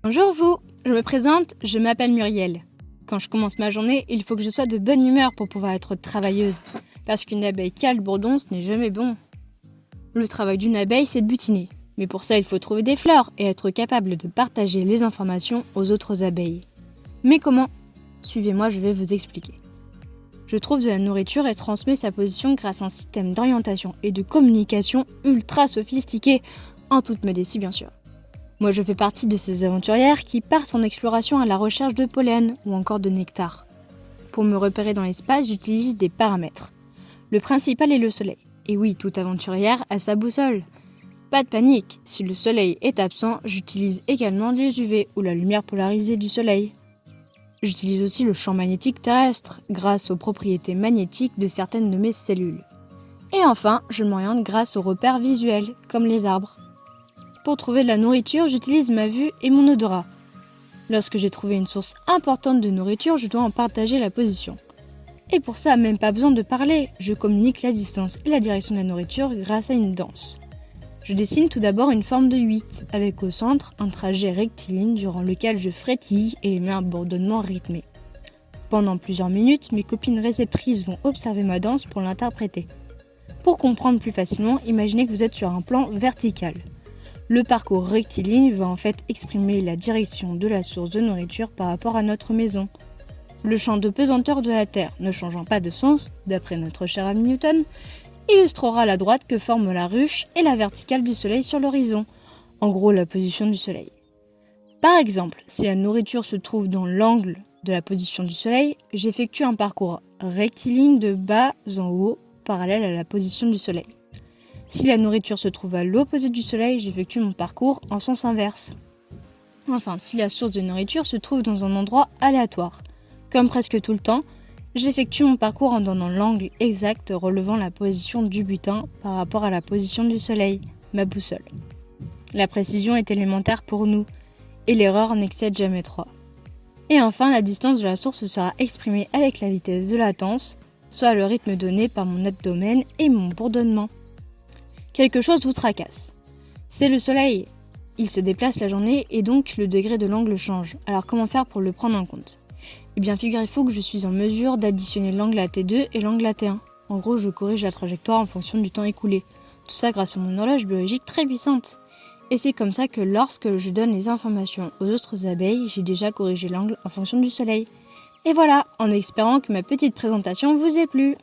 Bonjour vous, je me présente, je m'appelle Muriel. Quand je commence ma journée, il faut que je sois de bonne humeur pour pouvoir être travailleuse. Parce qu'une abeille qui a le bourdon, ce n'est jamais bon. Le travail d'une abeille, c'est de butiner. Mais pour ça, il faut trouver des fleurs et être capable de partager les informations aux autres abeilles. Mais comment ? Suivez-moi, je vais vous expliquer. Je trouve de la nourriture et transmets sa position grâce à un système d'orientation et de communication ultra sophistiqué, en toute modestie bien sûr. Moi, je fais partie de ces aventurières qui partent en exploration à la recherche de pollen ou encore de nectar. Pour me repérer dans l'espace, j'utilise des paramètres. Le principal est le soleil. Et oui, toute aventurière a sa boussole. Pas de panique, si le soleil est absent, j'utilise également les UV ou la lumière polarisée du soleil. J'utilise aussi le champ magnétique terrestre, grâce aux propriétés magnétiques de certaines de mes cellules. Et enfin, je m'oriente grâce aux repères visuels, comme les arbres. Pour trouver de la nourriture, j'utilise ma vue et mon odorat. Lorsque j'ai trouvé une source importante de nourriture, je dois en partager la position. Et pour ça, même pas besoin de parler, je communique la distance et la direction de la nourriture grâce à une danse. Je dessine tout d'abord une forme de 8, avec au centre un trajet rectiligne durant lequel je frétille et émets un bourdonnement rythmé. Pendant plusieurs minutes, mes copines réceptrices vont observer ma danse pour l'interpréter. Pour comprendre plus facilement, imaginez que vous êtes sur un plan vertical. Le parcours rectiligne va en fait exprimer la direction de la source de nourriture par rapport à notre maison. Le champ de pesanteur de la Terre, ne changeant pas de sens, d'après notre cher ami Newton, illustrera la droite que forment la ruche et la verticale du Soleil sur l'horizon, en gros la position du Soleil. Par exemple, si la nourriture se trouve dans l'angle de la position du Soleil, j'effectue un parcours rectiligne de bas en haut, parallèle à la position du Soleil. Si la nourriture se trouve à l'opposé du Soleil, j'effectue mon parcours en sens inverse. Enfin, si la source de nourriture se trouve dans un endroit aléatoire, comme presque tout le temps, j'effectue mon parcours en donnant l'angle exact relevant la position du butin par rapport à la position du Soleil, ma boussole. La précision est élémentaire pour nous, et l'erreur n'excède jamais 3. Et enfin, la distance de la source sera exprimée avec la vitesse de latence, soit le rythme donné par mon abdomen et mon bourdonnement. Quelque chose vous tracasse. C'est le Soleil. Il se déplace la journée et donc le degré de l'angle change. Alors comment faire pour le prendre en compte ? Eh bien, figurez-vous que je suis en mesure d'additionner l'angle AT2 et l'angle AT1. En gros, je corrige la trajectoire en fonction du temps écoulé. Tout ça grâce à mon horloge biologique très puissante. Et c'est comme ça que lorsque je donne les informations aux autres abeilles, j'ai déjà corrigé l'angle en fonction du Soleil. Et voilà, en espérant que ma petite présentation vous ait plu.